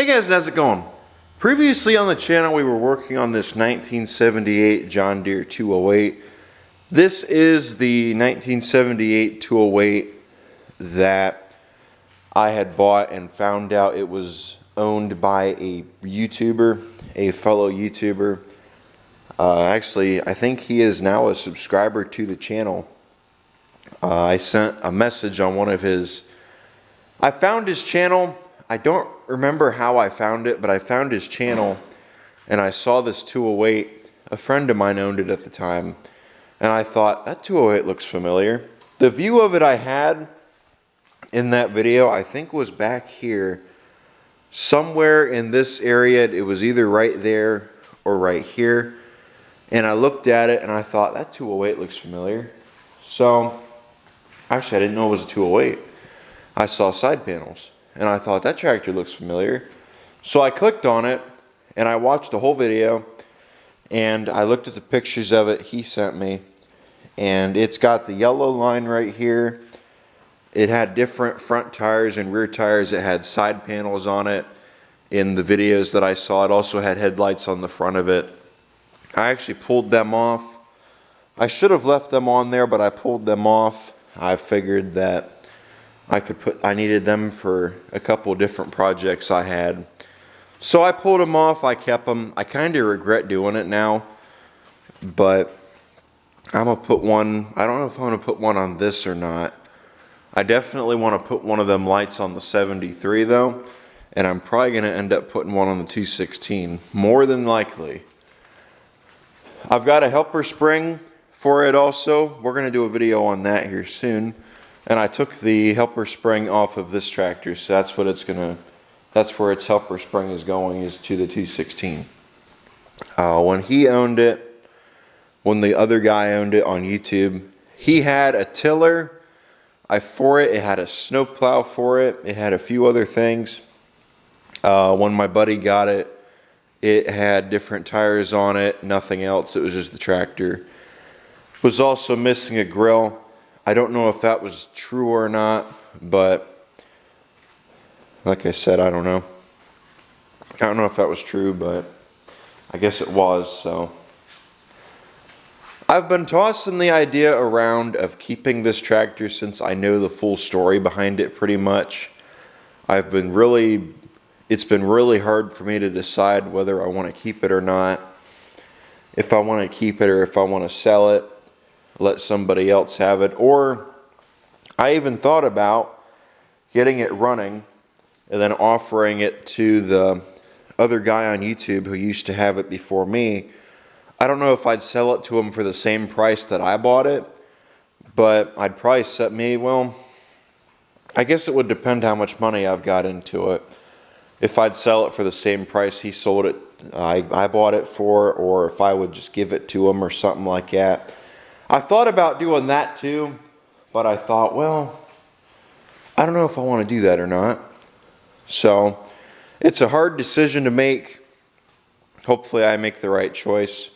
Hey guys, how's it going? Previously on the channel we were working on this 1978 John Deere 208. This is the 1978 208 that I had bought and found out it was owned by a YouTuber, a fellow YouTuber. Actually, I think he is now a subscriber to the channel. I sent a message on one of his... I found his channel. I don't remember how I found it, but I found his channel and I saw this 208. A friend of mine owned it at the time, and I thought, that 208 looks familiar. The view of it I had in that video, I think, was back here. Somewhere in this area, it was either right there or right here. And I looked at it and I thought, that 208 looks familiar. So, actually I didn't know it was a 208. I saw side panels. And I thought, that tractor looks familiar. So I clicked on it, and I watched the whole video, and I looked at the pictures of it he sent me, and it's got the yellow line right here. It had different front tires and rear tires. It had side panels on it. In the videos that I saw, it also had headlights on the front of it. I actually pulled them off. I should have left them on there, but I pulled them off. I figured that I needed them for a couple different projects I had. So I pulled them off, I kept them. I kind of regret doing it now, but I'm going to put one, I don't know if I'm going to put one on this or not. I definitely want to put one of them lights on the 73 though, and I'm probably going to end up putting one on the 216, more than likely. I've got a helper spring for it also. We're going to do a video on that here soon. And I took the helper spring off of this tractor, so that's what it's gonna. That's where its helper spring is going, is to the 216. When he owned it, when the other guy owned it on YouTube, he had a tiller for it. It had a snowplow for it. It had a few other things. When my buddy got it, it had different tires on it. Nothing else. It was just the tractor. It was also missing a grill. I don't know if that was true or not, but like I said, I don't know. I don't know if that was true, but I guess it was, so. I've been tossing the idea around of keeping this tractor since I know the full story behind it pretty much. It's been really hard for me to decide whether I want to keep it or not. If I want to keep it or if I want to sell it. Let somebody else have it, or I even thought about getting it running and then offering it to the other guy on YouTube who used to have it before me. I don't know if I'd sell it to him for the same price that I bought it, but I'd probably set me, well, I guess it would depend how much money I've got into it. If I'd sell it for the same price he sold it, I bought it for, or if I would just give it to him or something like that. I thought about doing that too, but I thought, well, I don't know if I want to do that or not. So it's a hard decision to make. Hopefully I make the right choice.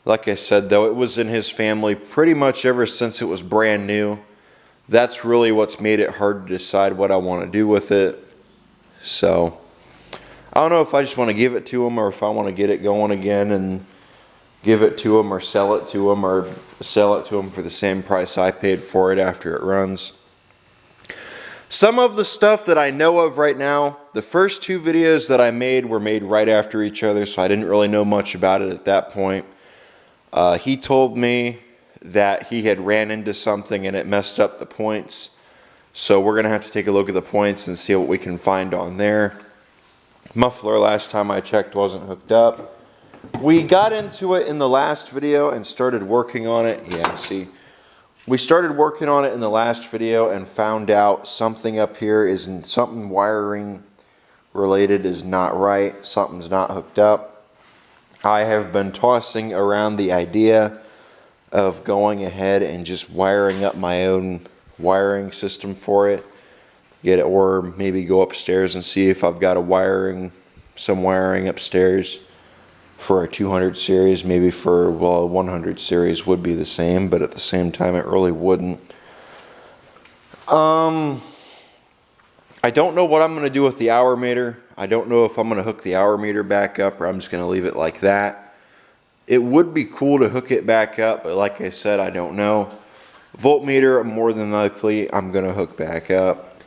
Like I said though, it was in his family pretty much ever since it was brand new. That's really what's made it hard to decide what I want to do with it. So I don't know if I just want to give it to him or if I want to get it going again and give it to him or sell it to him or sell it to him for the same price I paid for it after it runs. Some of the stuff that I know of right now, the first two videos that I made were made right after each other, so I didn't really know much about it at that point. He told me that he had ran into something and it messed up the points, so we're going to have to take a look at the points and see what we can find on there. Muffler, last time I checked, wasn't hooked up. We got into it in the last video and started working on it. Yeah, see, we started working on it in the last video and found out something up here isn't, something wiring related is not right. Something's not hooked up. I have been tossing around the idea of going ahead and just wiring up my own wiring system for it. Get it, or maybe go upstairs and see if I've got some wiring upstairs for a 200 series, maybe for, well, a 100 series would be the same, but at the same time it really wouldn't. I don't know what I'm going to do with the hour meter. I don't know if I'm going to hook the hour meter back up or I'm just going to leave it like that. It would be cool to hook it back up, but like I said, I don't know. Voltmeter, more than likely, I'm going to hook back up.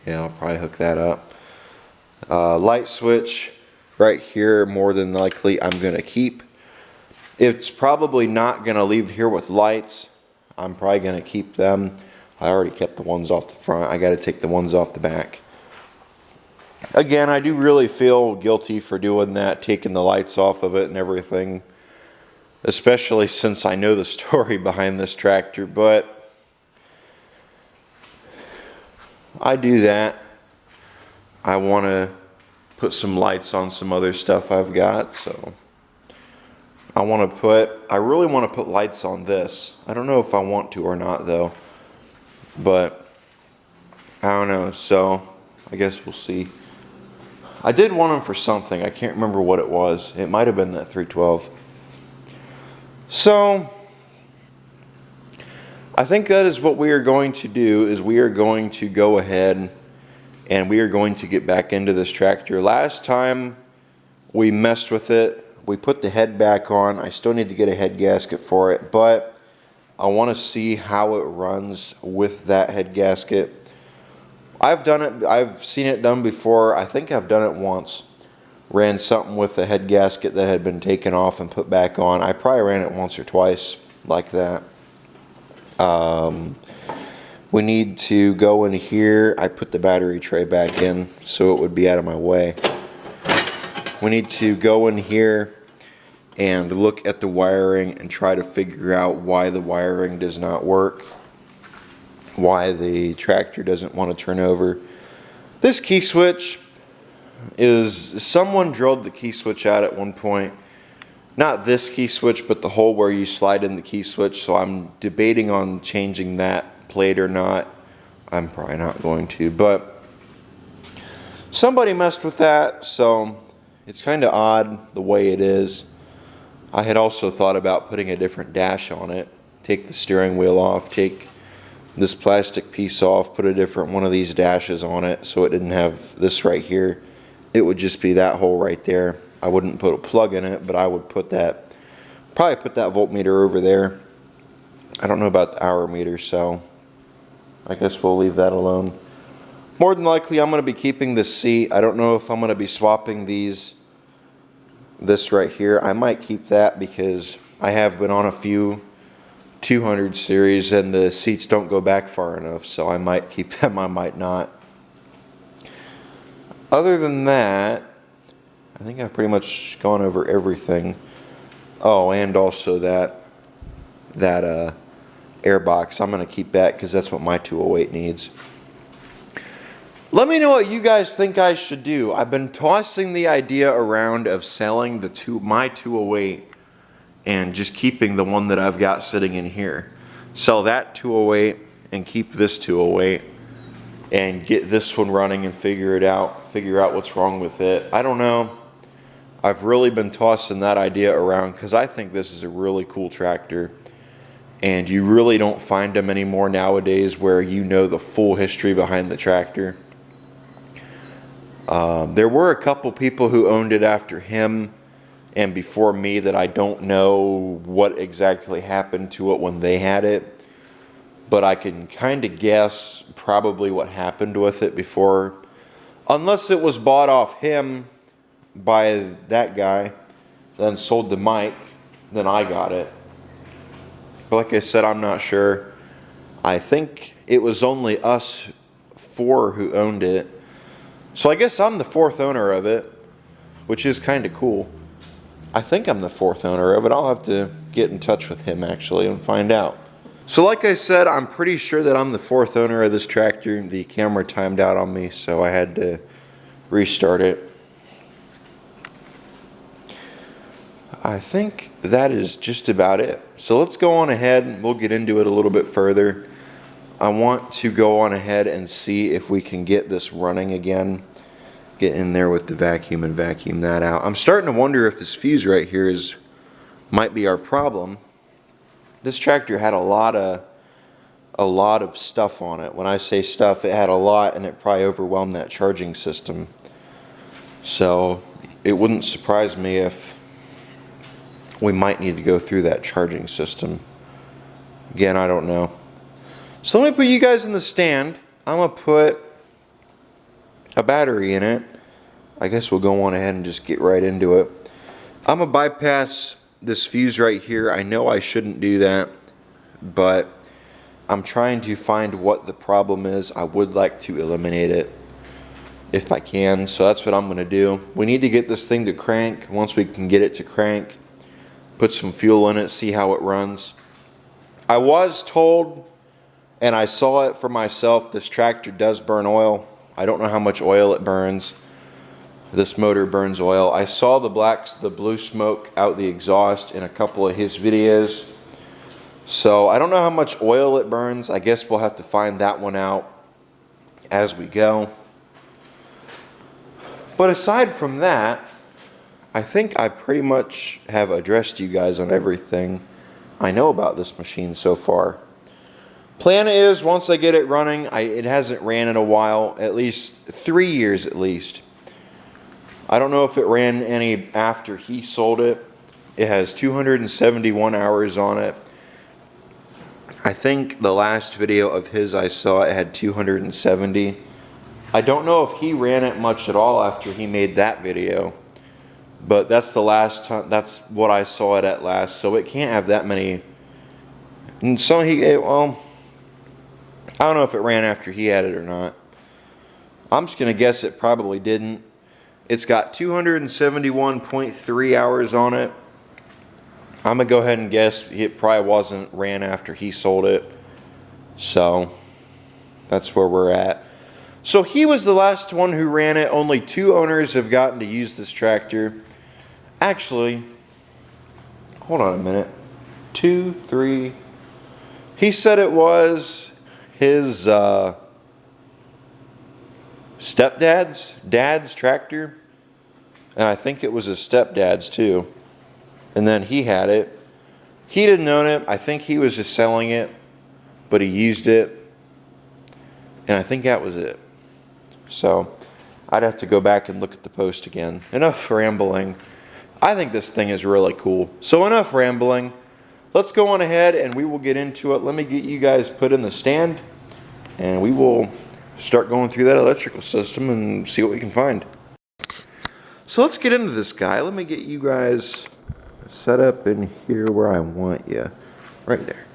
Yeah, I'll probably hook that up. Light switch right here, more than likely, I'm going to keep. It's probably not going to leave here with lights. I'm probably going to keep them. I already kept the ones off the front. I got to take the ones off the back. Again, I do really feel guilty for doing that, taking the lights off of it and everything, especially since I know the story behind this tractor, but I do that. I want to put some lights on some other stuff I've got, so I really want to put lights on this. I don't know if I want to or not though, but I don't know, so I guess we'll see. I did want them for something. I can't remember what it was. It might have been that 312. So I think that is what we are going to do, is we are going to go ahead and we are going to get back into this tractor. Last time we messed with it, we put the head back on. I still need to get a head gasket for it, but I want to see how it runs with that head gasket. I've done it, I've seen it done before. I think I've done it once. Ran something with the head gasket that had been taken off and put back on. I probably ran it once or twice like that. We need to go in here. I put the battery tray back in so it would be out of my way. We need to go in here and look at the wiring and try to figure out why the wiring does not work, why the tractor doesn't want to turn over. This key switch is, someone drilled the key switch out at one point. Not this key switch, but the hole where you slide in the key switch, so I'm debating on changing that plate or not. I'm probably not going to, but somebody messed with that, so it's kind of odd the way it is. I had also thought about putting a different dash on it. Take the steering wheel off, take this plastic piece off, put a different one of these dashes on it so it didn't have this right here. It would just be that hole right there. I wouldn't put a plug in it, but I would put that, probably put that voltmeter over there. I don't know about the hour meter, so I guess we'll leave that alone. More than likely, I'm going to be keeping this seat. I don't know if I'm going to be swapping this right here. I might keep that because I have been on a few 200 series and the seats don't go back far enough, so I might keep them, I might not. Other than that, I think I've pretty much gone over everything. Oh, and also that air box. I'm going to keep that because that's what my 208 needs. Let me know what you guys think I should do. I've been tossing the idea around of selling my 208 and just keeping the one that I've got sitting in here. Sell that 208 and keep this 208 and get this one running and figure out what's wrong with it. I don't know. I've really been tossing that idea around because I think this is a really cool tractor, and you really don't find them anymore nowadays where you know the full history behind the tractor. There were a couple people who owned it after him and before me that I don't know what exactly happened to it when they had it, but I can kind of guess probably what happened with it before, unless it was bought off him by that guy, then sold to Mike, then I got it. But like I said, I'm not sure. I think it was only us 4 who owned it. So I guess I'm the 4th owner of it, which is kind of cool. I think I'm the 4th owner of it. I'll have to get in touch with him actually and find out. So like I said, I'm pretty sure that I'm the 4th owner of this tractor. The camera timed out on me, so I had to restart it. I think that is just about it. So let's go on ahead and we'll get into it a little bit further. I want to go on ahead and see if we can get this running again. Get in there with the vacuum and vacuum that out. I'm starting to wonder if this fuse right here might be our problem. This tractor had a lot of stuff on it. When I say stuff, it had a lot, and it probably overwhelmed that charging system. So it wouldn't surprise me if we might need to go through that charging system. Again, I don't know. So let me put you guys in the stand. I'm going to put a battery in it. I guess we'll go on ahead and just get right into it. I'm going to bypass this fuse right here. I know I shouldn't do that, but I'm trying to find what the problem is. I would like to eliminate it if I can, so that's what I'm going to do. We need to get this thing to crank. Once we can get it to crank, put some fuel in it, see how it runs. I was told, and I saw it for myself, this tractor does burn oil. I don't know how much oil it burns. This motor burns oil. I saw the blue smoke out the exhaust in a couple of his videos. So I don't know how much oil it burns. I guess we'll have to find that one out as we go. But aside from that, I think I pretty much have addressed you guys on everything I know about this machine so far. Plan is, once I get it running, it hasn't ran in a while, at least 3 years at least. I don't know if it ran any after he sold it. It has 271 hours on it. I think the last video of his I saw, it had 270. I don't know if he ran it much at all after he made that video, but that's the last time, that's what I saw it at last, so it can't have that many. And so well, I don't know if it ran after he had it or not. I'm just going to guess it probably didn't. It's got 271.3 hours on it. I'm going to go ahead and guess it probably wasn't ran after he sold it. So that's where we're at. So he was the last one who ran it. Only 2 owners have gotten to use this tractor. Actually, hold on a minute. 2, 3. He said it was his dad's tractor. And I think it was his stepdad's too. And then he had it. He didn't own it. I think he was just selling it, but he used it. And I think that was it. So I'd have to go back and look at the post again. Enough rambling. I think this thing is really cool. So enough rambling. Let's go on ahead and we will get into it. Let me get you guys put in the stand and we will start going through that electrical system and see what we can find. So let's get into this guy. Let me get you guys set up in here where I want you. Right there.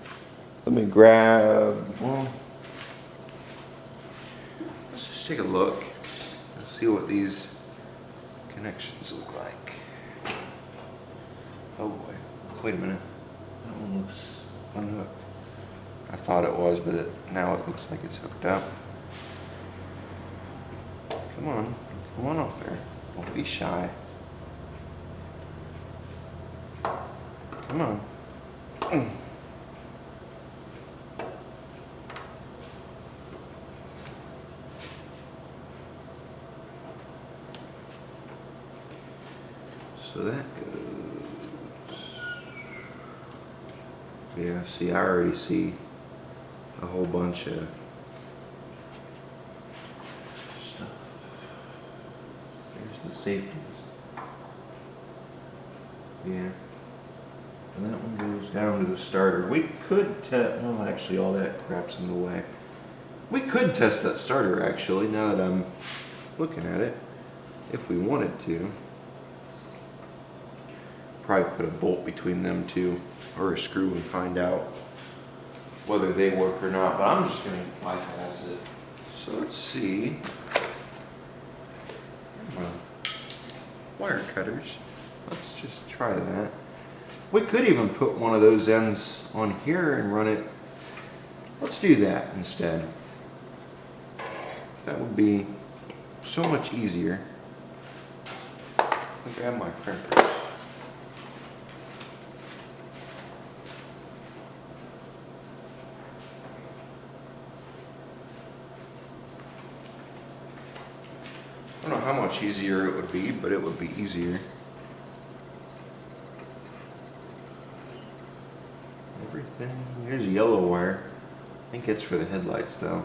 Let me grab, well, let's just take a look and see what these connections look like. Oh boy, wait a minute. That one looks unhooked. I thought it was, but now it looks like it's hooked up. Come on off there. Don't be shy. Come on. So that goes. Yeah, see, I already see a whole bunch of stuff. There's the safeties. Yeah. And that one goes down to the starter. We could test, well actually all that crap's in the way. We could test that starter actually, now that I'm looking at it, if we wanted to. Probably put a bolt between them two, or a screw, and find out whether they work or not, but I'm just going to bypass it. So let's see. Wire cutters. Let's just try that. We could even put one of those ends on here and run it. Let's do that instead. That would be so much easier. I'll grab my crimpers. I don't know how much easier it would be, but it would be easier. Everything. There's yellow wire. I think it's for the headlights though.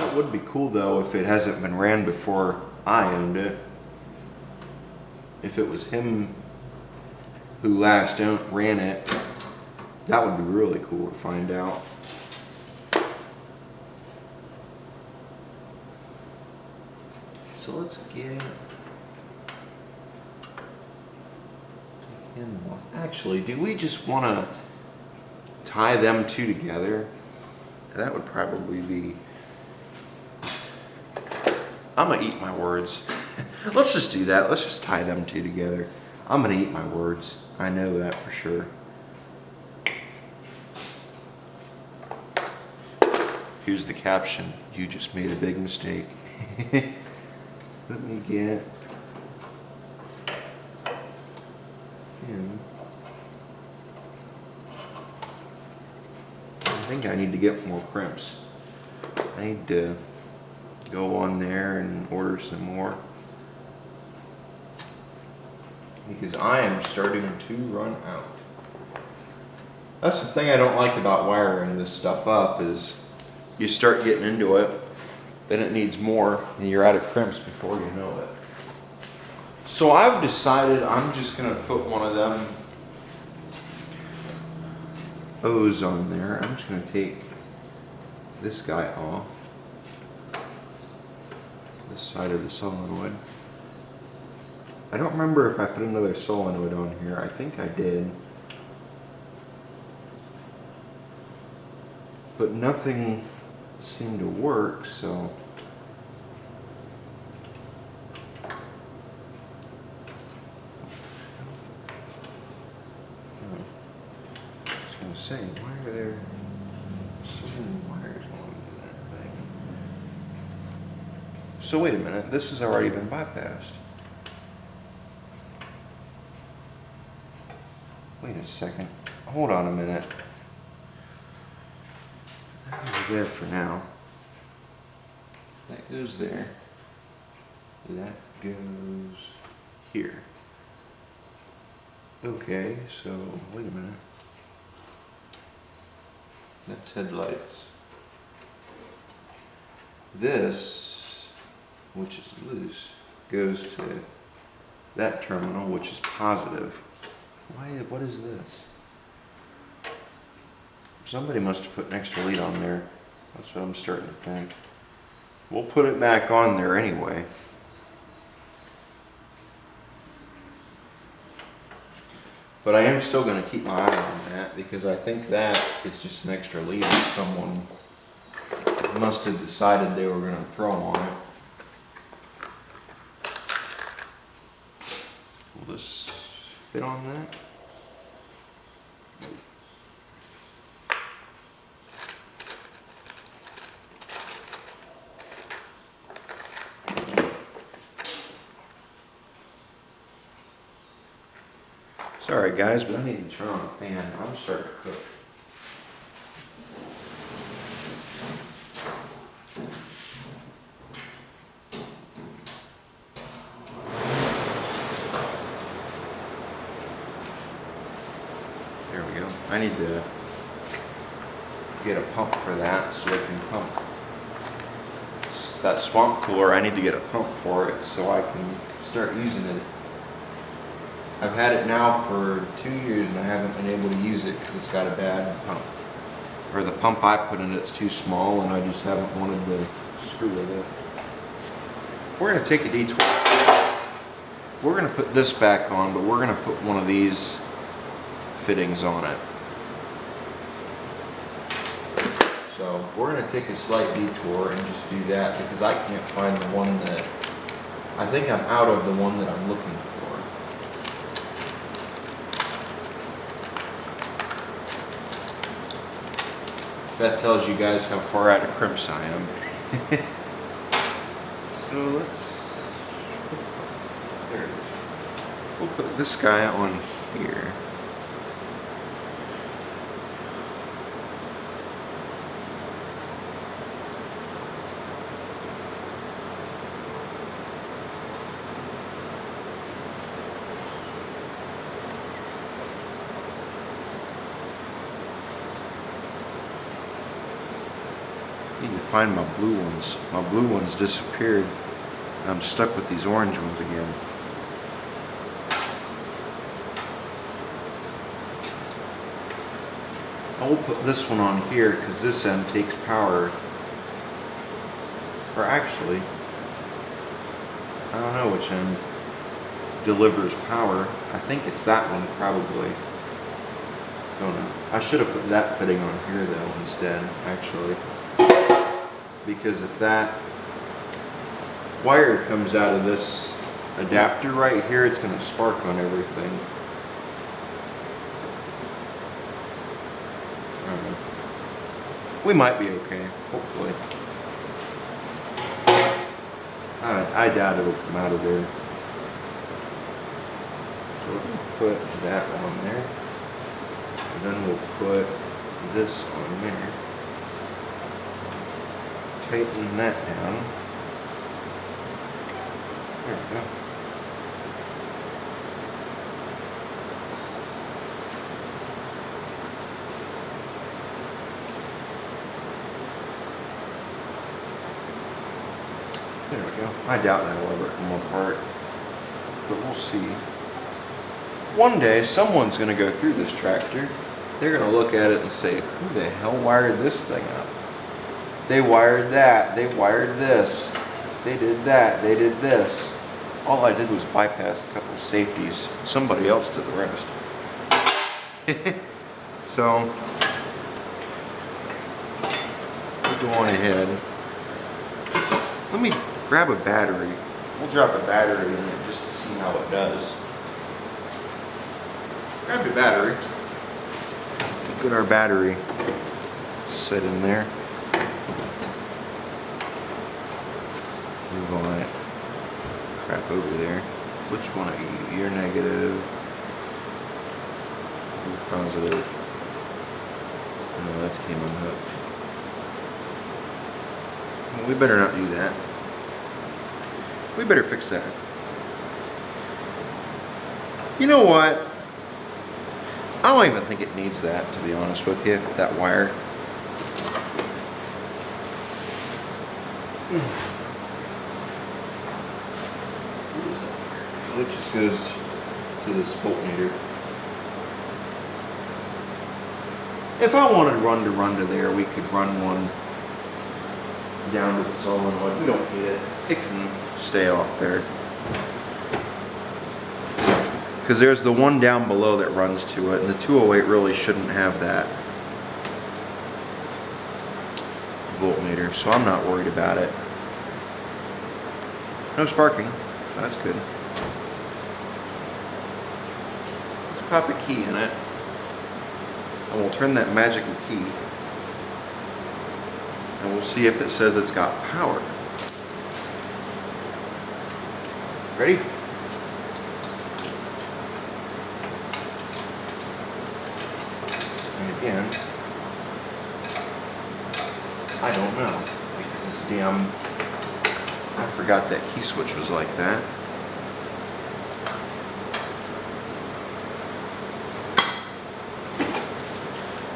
That would be cool though if it hasn't been ran before I owned it. If it was him who last ran it, that would be really cool to find out. So let's get him off. Actually, do we just want to tie them two together? That would probably be... I'm gonna eat my words. Let's just do that. Let's just tie them two together. I'm gonna eat my words. I know that for sure. Here's the caption. You just made a big mistake. Let me get him. I think I need to get more crimps. I need to go on there and order some more, because I am starting to run out. That's the thing I don't like about wiring this stuff up, is you start getting into it, then it needs more, and you're out of crimps before you know it. So I've decided I'm just gonna put one of them O's on there. I'm just gonna take this guy off, this side of the solenoid. I don't remember if I put another solenoid on here. I think I did. But nothing seemed to work, so... I was going to say, why are there so many wires going into that thing? So wait a minute, this has already been bypassed. Wait a second. Hold on a minute. That goes there for now. That goes there. That goes here. Okay, so wait a minute. That's headlights. This, which is loose, goes to that terminal, which is positive. What is this? Somebody must have put an extra lead on there. That's what I'm starting to think. We'll put it back on there anyway. But I am still going to keep my eye on that, because I think that is just an extra lead that someone must have decided they were going to throw on it. Will this fit on that? Sorry guys, but I need to turn on the fan. I'm starting to cook. There we go. I need to get a pump for that so I can pump that swamp cooler. I need to get a pump for it so I can start using it. I've had it now for 2 years and I haven't been able to use it because it's got a bad pump. Or the pump I put in it's too small and I just haven't wanted to screw with it. We're going to take a detour. We're going to put this back on, but we're going to put one of these fittings on it. So we're going to take a slight detour and just do that, because I can't find the one that, I think I'm out of the one that I'm looking for. That tells you guys how far out of crimps I am. So there it is. We'll put this guy on here. Need to find my blue ones. My blue ones disappeared. I'm stuck with these orange ones again. I will put this one on here because this end takes power. Or actually, I don't know which end delivers power. I think it's that one probably. Don't know. I should have put that fitting on here though instead, actually. Because if that wire comes out of this adapter right here, it's going to spark on everything. I don't know. We might be okay, hopefully. I doubt it'll come out of there. So we'll put that on there. And then we'll put this on there. Tighten that down. There we go. There we go. I doubt that'll ever come apart, but we'll see. One day, someone's going to go through this tractor. They're going to look at it and say, who the hell wired this thing up? They wired that. They wired this. They did that. They did this. All I did was bypass a couple of safeties. Somebody else did the rest. So, we'll go on ahead. Let me grab a battery. We'll drop a battery in it just to see how it does. Grab the battery. Get our battery set in there. Move all that crap over there. Which one are you? You're negative. You're positive. No, that came unhooked. Well, we better not do that. We better fix that. You know what? I don't even think it needs that, to be honest with you, that wire. It just goes to this voltmeter. If I wanted to run to there, we could run one down to the solenoid. We don't need it. It can stay off there. Because there's the one down below that runs to it, and the 208 really shouldn't have that voltmeter, so I'm not worried about it. No sparking. That's good. Let's pop a key in it, and we'll turn that magical key, and we'll see if it says it's got power. Ready? And again, I don't know, because this damn, I forgot that key switch was like that.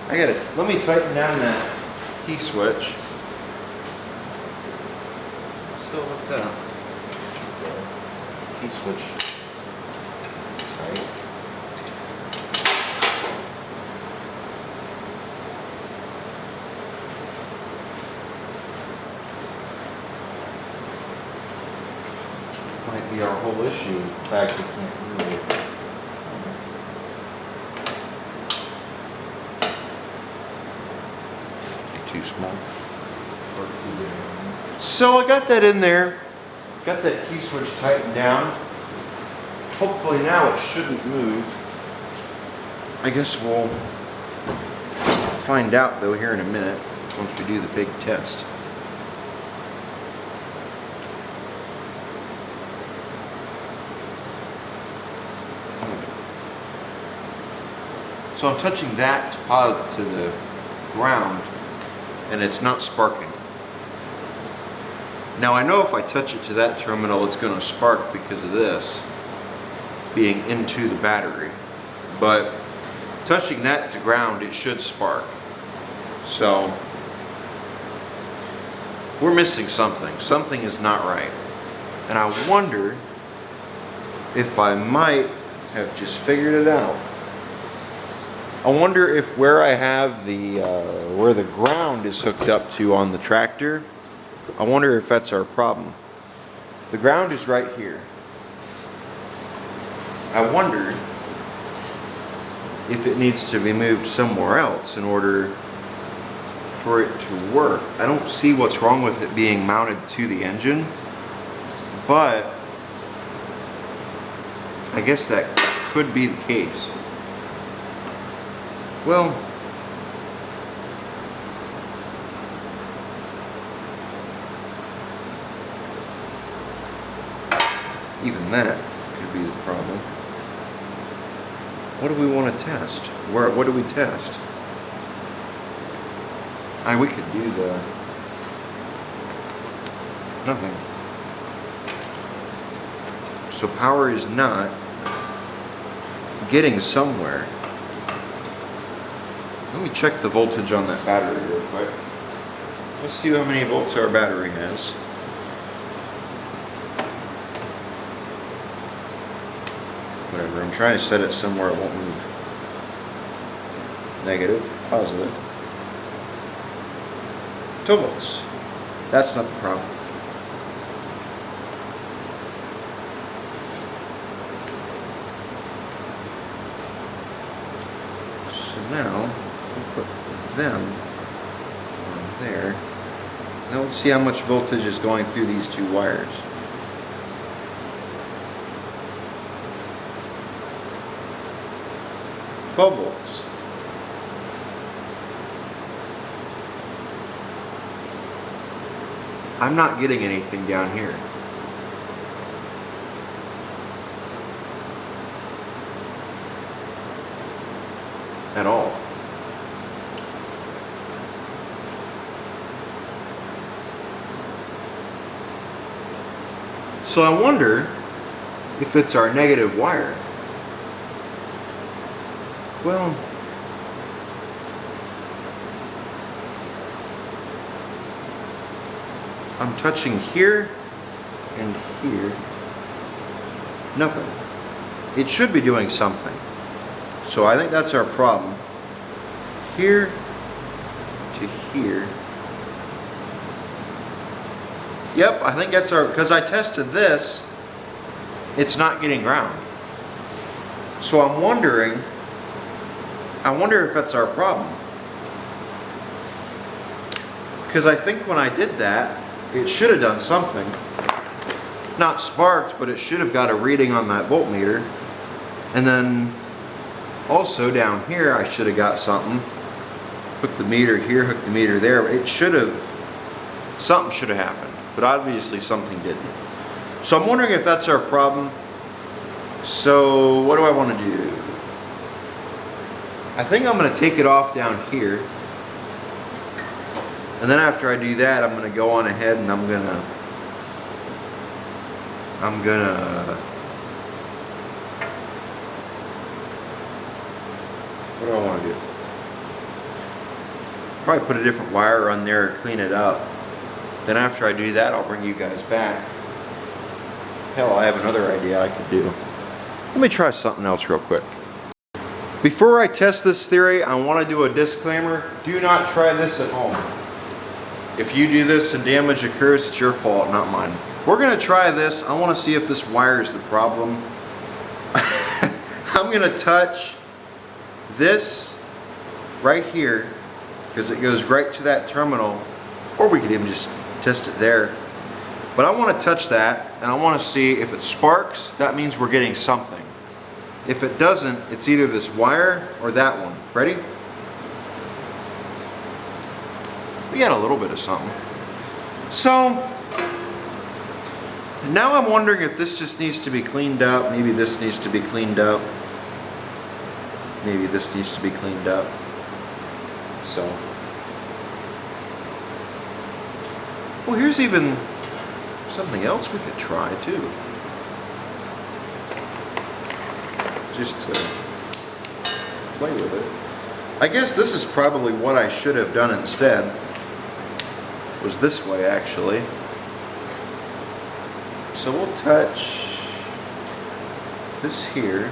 I got it. Let me tighten down that key switch. Still hooked up. Key switch tight. Might be our whole issue is the fact we can't really. Too small. So I got that in there. Got that key switch tightened down. Hopefully now it shouldn't move. I guess we'll find out though here in a minute once we do the big test. So I'm touching that to the ground and it's not sparking. Now I know if I touch it to that terminal it's going to spark because of this being into the battery, but touching that to ground it should spark. So we're missing something. Something is not right. And I wonder if I might have just figured it out. I wonder if where I have the, where the ground is hooked up to on the tractor, I wonder if that's our problem. The ground is right here. I wonder if it needs to be moved somewhere else in order for it to work. I don't see what's wrong with it being mounted to the engine, but I guess that could be the case. Well, even that could be the problem. What do we want to test? What do we test? We could do the nothing. So power is not getting somewhere. Let me check the voltage on that battery real quick. Let's see how many volts our battery has. Whatever, I'm trying to set it somewhere it won't move. Negative, positive. 12 volts. That's not the problem. So now, we'll put them on there. Now let's see how much voltage is going through these two wires. Volts. I'm not getting anything down here. At all. So I wonder if it's our negative wire. Well, I'm touching here and here. Nothing. It should be doing something. So I think that's our problem. Here to here. Yep, I think that's our, because I tested this, it's not getting ground. So I'm wondering, I wonder if that's our problem. Because I think when I did that, it should have done something. Not sparked, but it should have got a reading on that voltmeter. And then also down here, I should have got something. Hook the meter here, hook the meter there. It should have, something should have happened. But obviously something didn't. So I'm wondering if that's our problem. So what do I want to do? I think I'm going to take it off down here. And then after I do that, I'm going to go on ahead and I'm gonna what do I want to do? Probably put a different wire on there, clean it up. Then after I do that, I'll bring you guys back. Hell, I have another idea I could do. Let me try something else real quick. Before I test this theory, I want to do a disclaimer. Do not try this at home. If you do this and damage occurs, it's your fault, not mine. We're going to try this. I want to see if this wire is the problem. I'm going to touch this right here because it goes right to that terminal, or we could even just test it there. But I want to touch that and I want to see if it sparks, that means we're getting something. If it doesn't, it's either this wire or that one. Ready? We got a little bit of something. So now I'm wondering if this just needs to be cleaned up. Maybe this needs to be cleaned up. Maybe this needs to be cleaned up. So, well, here's even something else we could try too. Just to play with it. I guess this is probably what I should have done instead. was this way actually. So we'll touch this here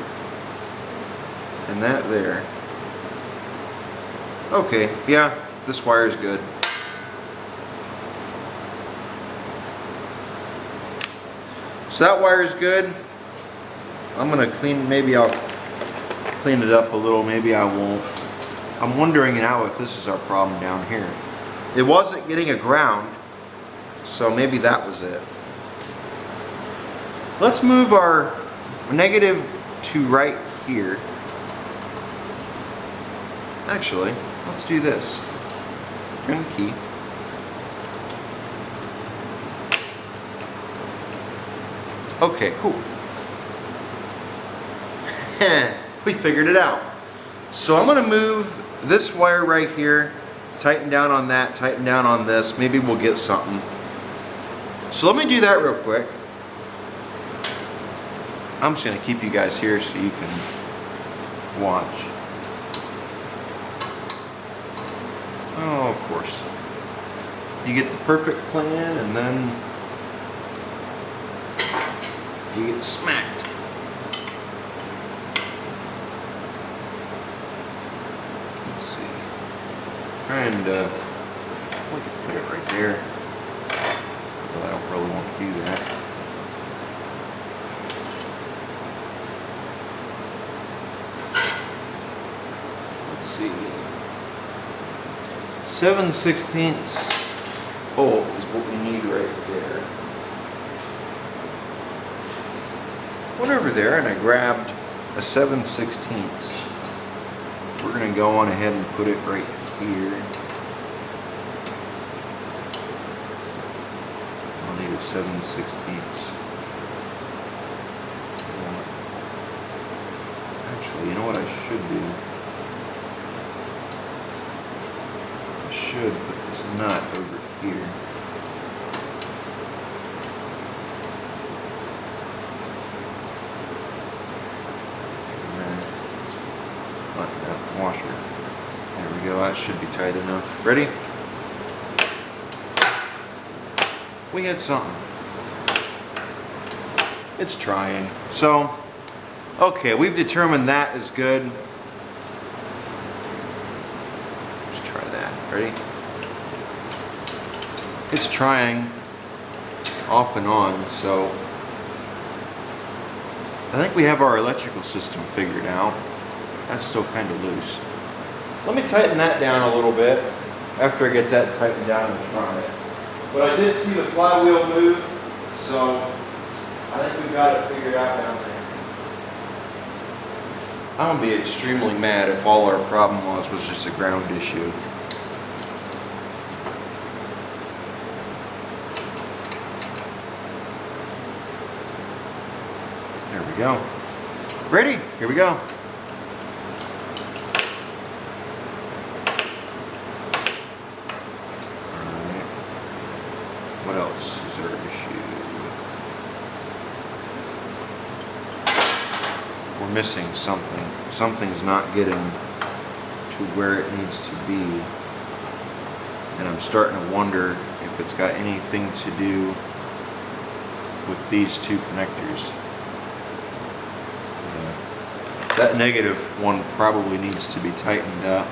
and that there. Okay, yeah, this wire is good. So that wire is good. I'm gonna clean, maybe I'll clean it up a little, maybe I won't. I'm wondering now if this is our problem down here. It wasn't getting a ground, so maybe that was it. Let's move our negative to right here. Actually, let's do this. Turn the key. Okay, cool. We figured it out. So I'm gonna move this wire right here, tighten down on that, tighten down on this. Maybe we'll get something. So let me do that real quick. I'm just gonna keep you guys here so you can watch. Oh, of course. You get the perfect plan and then you get smacked. Let's see. And we can put it right there. But I don't really want to do that. Let's see. 7/16 bolt is what we need right there. Went over there and I grabbed a 7/16. We're going to go on ahead and put it right here. I'll need a 7/16. Actually, you know what I should do? I should put this nut over here. Washer. There we go, that should be tight enough. Ready? We had something. It's trying. So, okay, we've determined that is good. Let's try that. Ready? It's trying off and on, so I think we have our electrical system figured out. That's still kind of loose. Let me tighten that down a little bit after I get that tightened down and try it. But I did see the flywheel move, so I think we've got it figured out down there. I'm gonna be extremely mad if all our problem was just a ground issue. There we go. Ready? Here we go. What else is our issue? We're missing something. Something's not getting to where it needs to be. And I'm starting to wonder if it's got anything to do with these two connectors. Yeah. That negative one probably needs to be tightened up.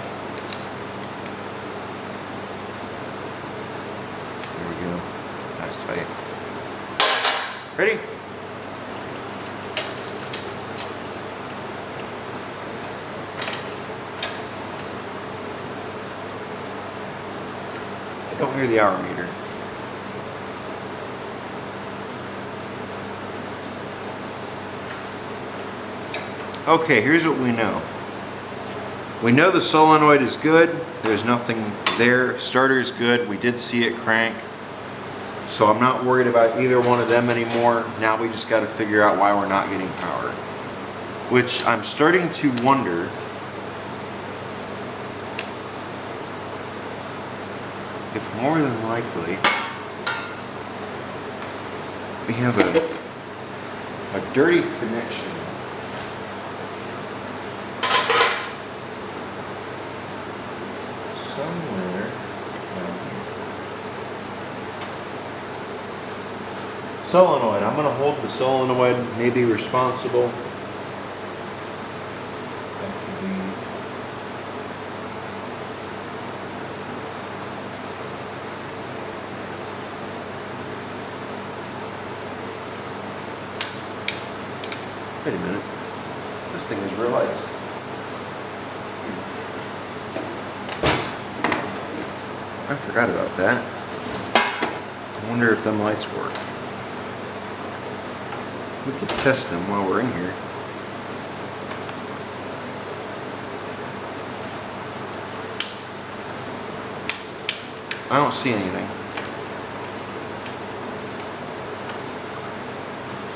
There we go. That's tight. Ready? I don't hear the hour meter. Okay, here's what we know. We know the solenoid is good. There's nothing there. Starter is good. We did see it crank. So I'm not worried about either one of them anymore. Now we just got to figure out why we're not getting power. Which I'm starting to wonder if more than likely we have a dirty connection. Somewhere down here. Solenoid. I'm going to hold the solenoid, maybe responsible. That could be. Wait a minute. This thing is real lights. I forgot about that. I wonder if them lights work. We could test them while we're in here. I don't see anything.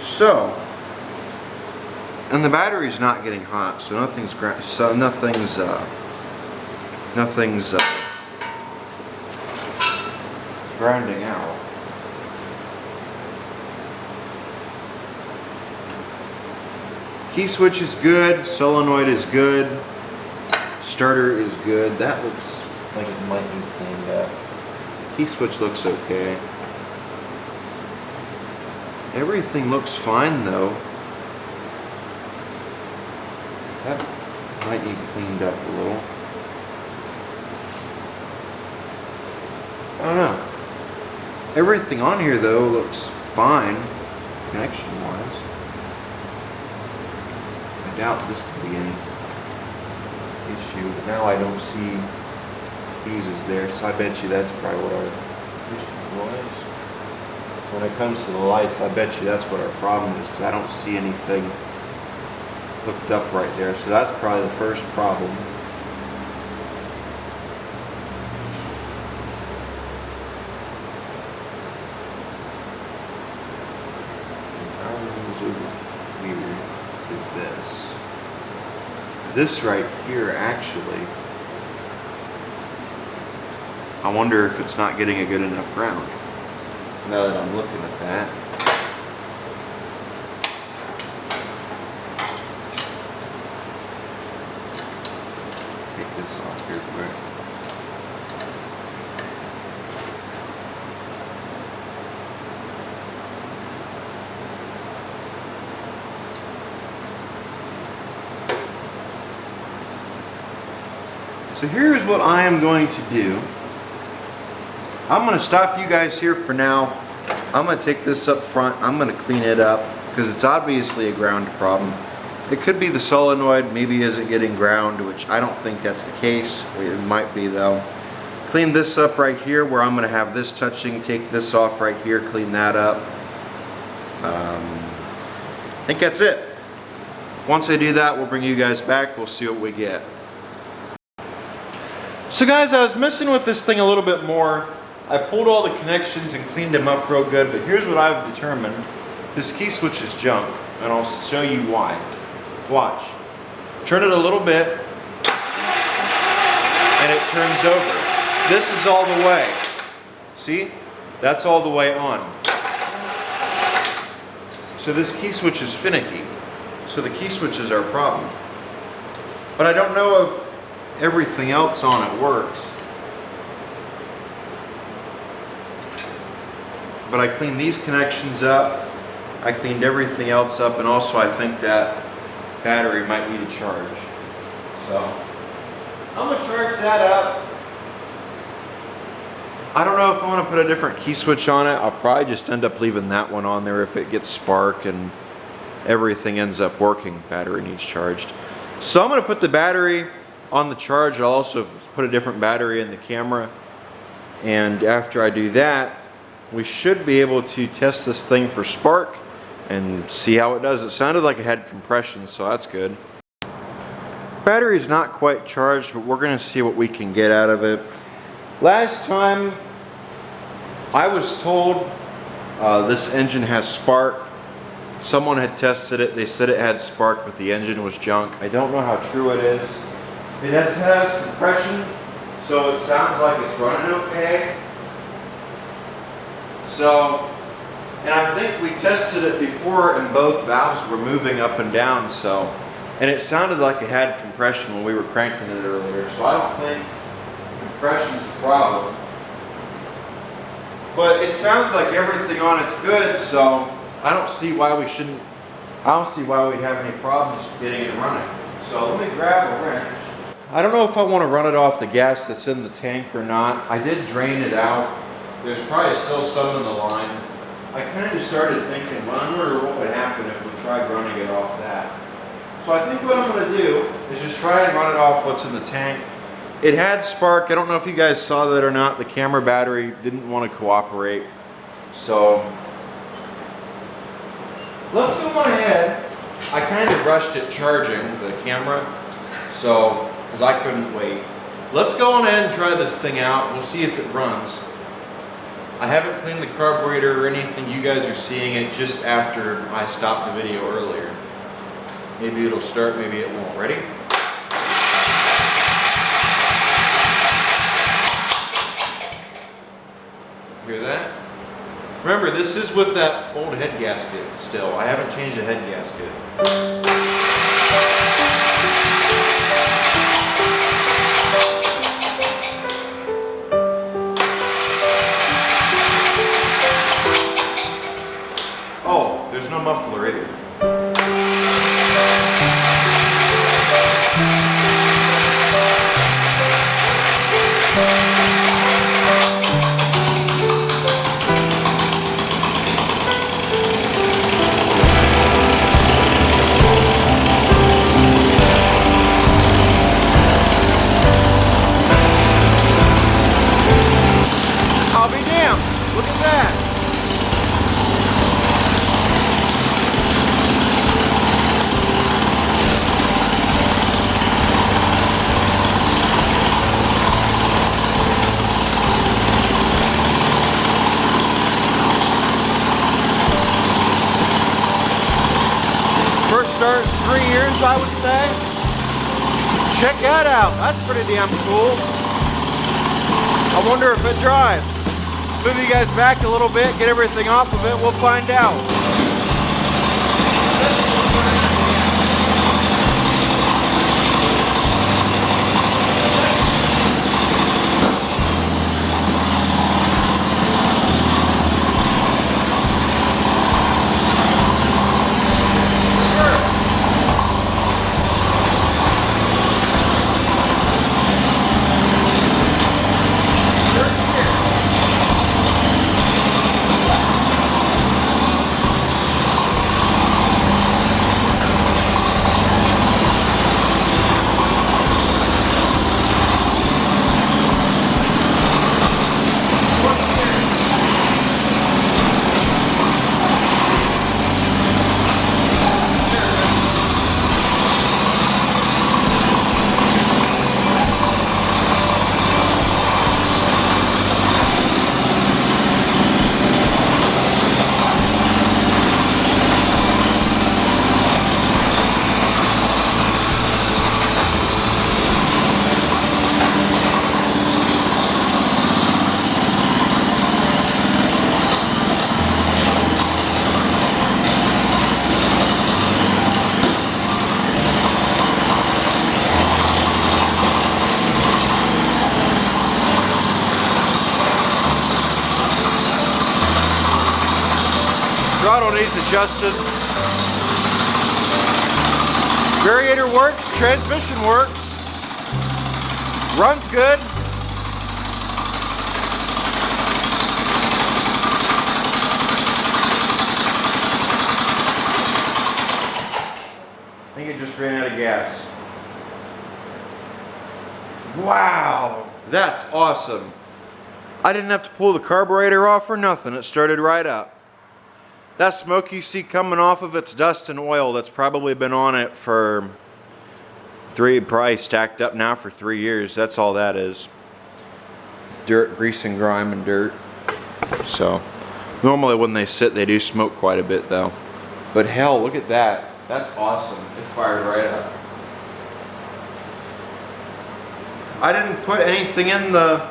So, and the battery's not getting hot, so nothing's grounding out. Key switch is good, solenoid is good, starter is good. That looks like it might be cleaned up. Key switch looks okay. Everything looks fine though. That might need cleaned up a little. I don't know. Everything on here though looks fine, connection wise. I doubt this could be any issue, but now I don't see fuses there, so I bet you that's probably what our issue was. When it comes to the lights, I bet you that's what our problem is, because I don't see anything hooked up right there, so that's probably the first problem. This right here, actually, I wonder if it's not getting a good enough ground. Now that I'm looking at that. Take this off here quick. So here's what I am going to do. I'm going to stop you guys here for now. I'm going to take this up front. I'm going to clean it up because it's obviously a ground problem. It could be the solenoid maybe isn't getting ground, which I don't think that's the case. It might be though. Clean this up right here where I'm going to have this touching. Take this off right here. Clean that up. I think that's it. Once I do that, we'll bring you guys back. We'll see what we get. So guys, I was messing with this thing a little bit more. I pulled all the connections and cleaned them up real good, but here's what I've determined. This key switch is junk, and I'll show you why. Watch. Turn it a little bit, and it turns over. This is all the way. See? That's all the way on. So this key switch is finicky. So the key switch is our problem. But I don't know if everything else on it works. But I cleaned these connections up, I cleaned everything else up, and also I think that battery might need a charge. So I'm going to charge that up. I don't know if I want to put a different key switch on it. I'll probably just end up leaving that one on there if it gets spark and everything ends up working. Battery needs charged. So I'm going to put the battery on the charge. I'll also put a different battery in the camera, and after I do that, we should be able to test this thing for spark and see how it does. It sounded like it had compression, so that's good. Battery is not quite charged, but we're going to see what we can get out of it. Last time I was told this engine has spark. Someone had tested it. They said it had spark, but the engine was junk. I don't know how true it is. It has compression, so it sounds like it's running okay. So, and I think we tested it before and both valves were moving up and down, so, and it sounded like it had compression when we were cranking it earlier, so I don't think compression's the problem. But it sounds like everything on it's good, so I don't see why we have any problems getting it running. So let me grab a wrench. I don't know if I want to run it off the gas that's in the tank or not. I did drain it out. There's probably still some in the line. I kind of started thinking, well, I wonder what would happen if we tried running it off that. So I think what I'm going to do is just try and run it off what's in the tank. It had spark. I don't know if you guys saw that or not. The camera battery didn't want to cooperate. So let's go on ahead. I kind of rushed it charging the camera, so because I couldn't wait. Let's go on ahead and try this thing out. We'll see if it runs. I haven't cleaned the carburetor or anything. You guys are seeing it just after I stopped the video earlier. Maybe it'll start, maybe it won't. Ready? Hear that? Remember, this is with that old head gasket still. I haven't changed the head gasket. Oh, there's no muffler either. I'll be damned. Look at that. First start in 3 years, I would say. Check that out. That's pretty damn cool. I wonder if it drives. Move you guys back a little bit, get everything off of it, we'll find out. Throttle needs adjusted. Variator works, transmission works, runs good. I think it just ran out of gas. Wow, that's awesome. I didn't have to pull the carburetor off or nothing. It started right up. That smoke you see coming off of it's dust and oil that's probably been on it for probably stacked up now for 3 years. That's all that is. Dirt, grease and grime and dirt. So normally when they sit they do smoke quite a bit though. But hell, look at that. That's awesome. It fired right up. I didn't put anything in the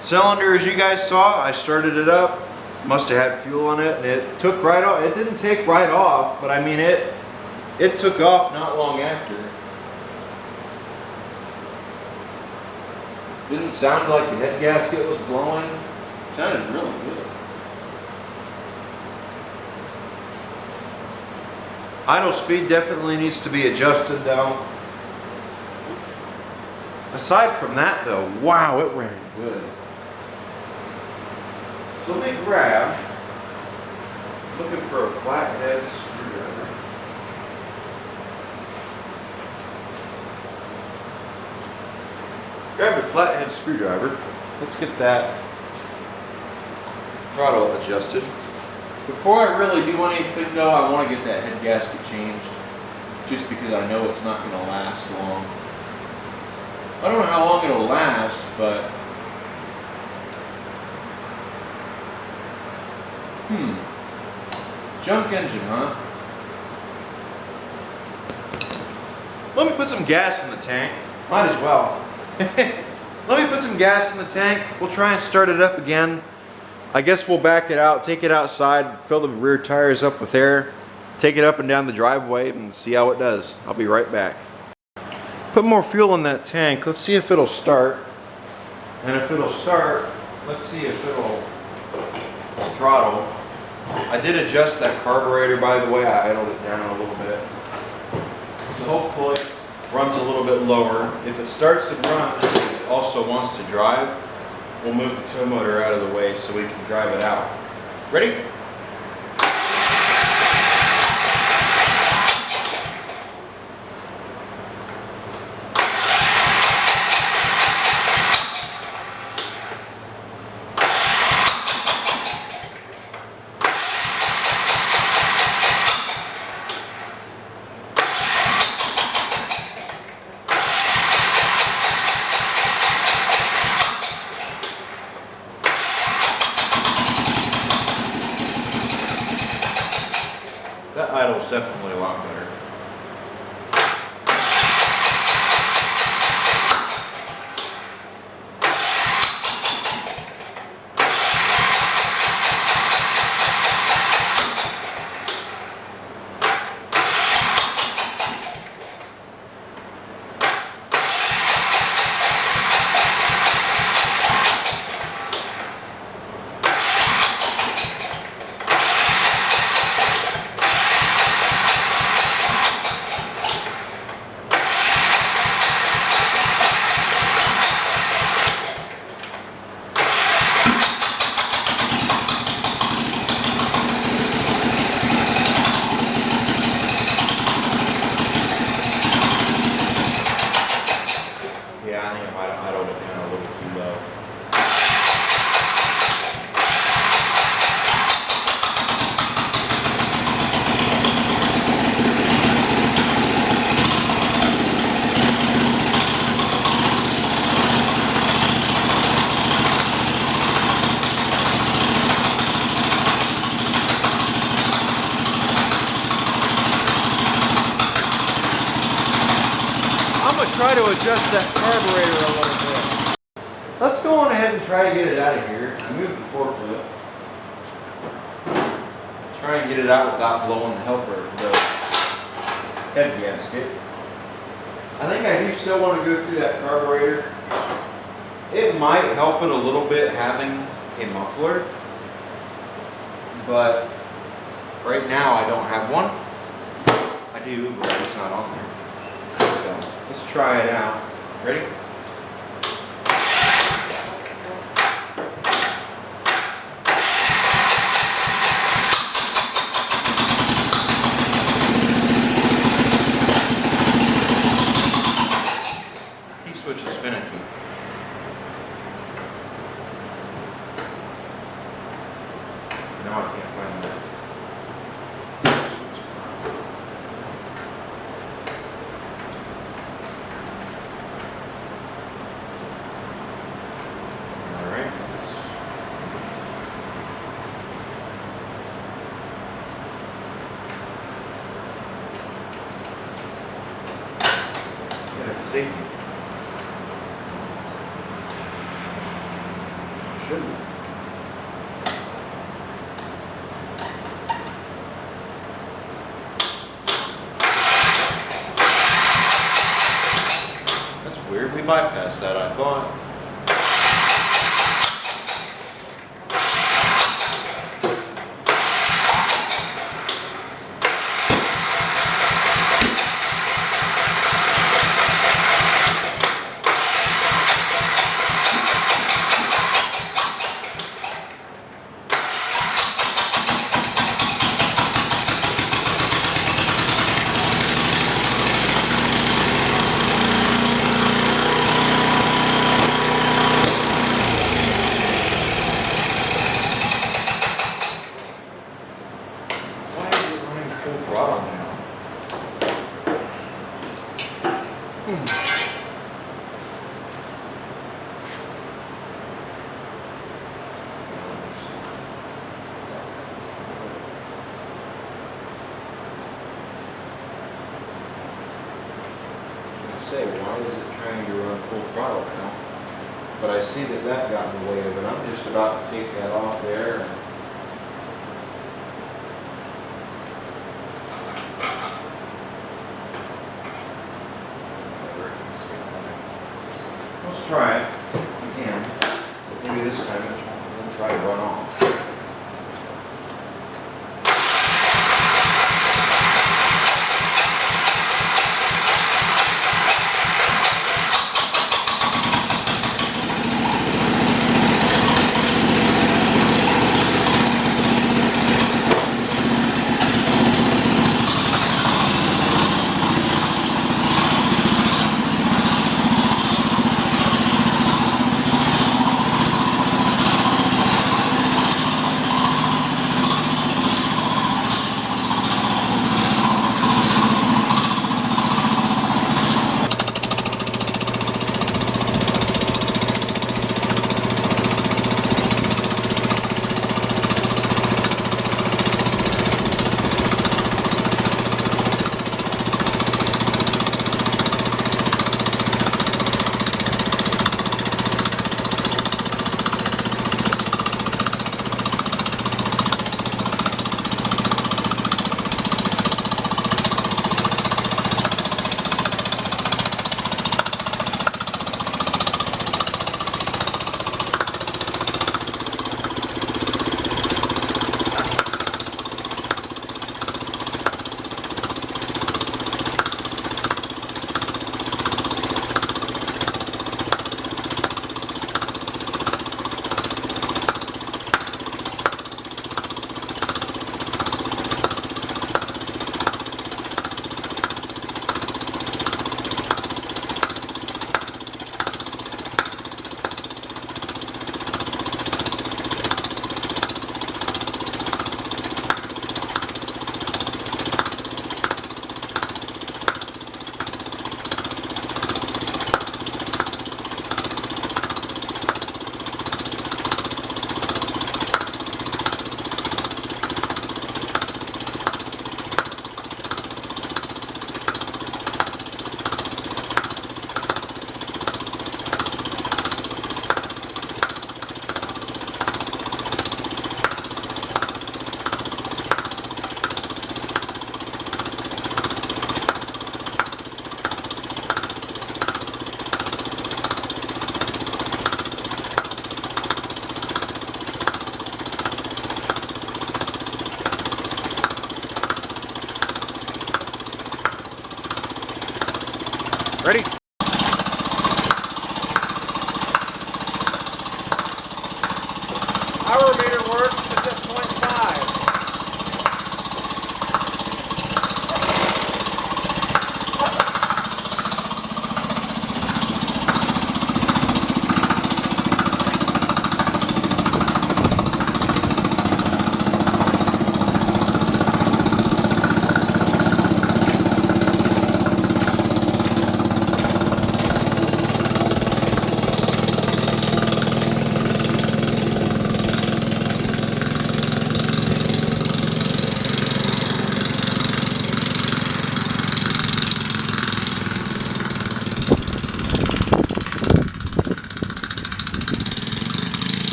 cylinder as you guys saw. I started it up. Must have had fuel in it, and it took right off. It didn't take right off, but I mean it took off not long after. Didn't sound like the head gasket was blowing. Sounded really good. Idle speed definitely needs to be adjusted though. Aside from that though, wow, it ran good. So let me grab, looking for a flathead screwdriver. Grab a flathead screwdriver. Let's get that throttle adjusted. Before I really do anything though, I want to get that head gasket changed, just because I know it's not going to last long. I don't know how long it'll last, but junk engine, huh? Let me put some gas in the tank. Might as well. Let me put some gas in the tank. We'll try and start it up again. I guess we'll back it out, take it outside, fill the rear tires up with air, take it up and down the driveway and see how it does. I'll be right back. Put more fuel in that tank. Let's see if it'll start. And if it'll start, let's see if it'll throttle. I did adjust that carburetor, by the way. I idled it down a little bit. So hopefully it runs a little bit lower. If it starts to run, it also wants to drive. We'll move the tow motor out of the way so we can drive it out. Ready? That idle's definitely a lot better. Yeah, I think I might have idled it down a little too low. I'm going to try to adjust that carburetor a little bit. Let's go on ahead and try to get it out of here. Move the forklift. Try and get it out without blowing the head gasket. I think I do still want to go through that carburetor. It might help it a little bit having a muffler, but right now I don't have one. I do, but it's not on there. So let's try it out. Ready? Key switch is finicky. Now I can't find that. Safety. Should be. That's weird. We bypassed that, I thought. throttle now. Say, why is it trying to run full throttle now? But I see that that got in the way of it. I'm just about to take that off there. Let's try it again. Maybe this time it won't try to run off. Ready? Power meter works at this 0.5.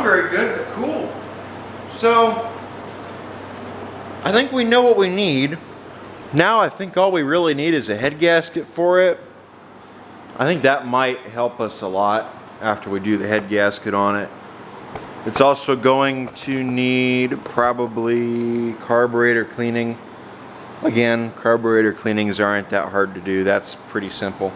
sound very good, but cool. So, I think we know what we need. Now I think all we really need is a head gasket for it. I think that might help us a lot after we do the head gasket on it. It's also going to need probably carburetor cleaning. Again, carburetor cleanings aren't that hard to do. That's pretty simple.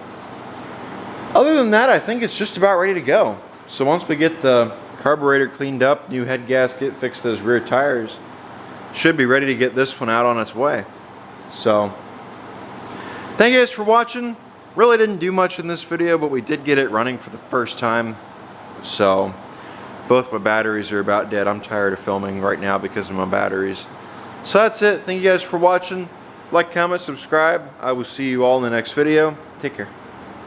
Other than that, I think it's just about ready to go. So once we get the carburetor cleaned up, new head gasket, fix those rear tires, should be ready to get this one out on its way. So, thank you guys for watching. Really didn't do much in this video, but we did get it running for the first time. So, both my batteries are about dead. I'm tired of filming right now because of my batteries. So that's it. Thank you guys for watching. Like, comment, subscribe. I will see you all in the next video. Take care.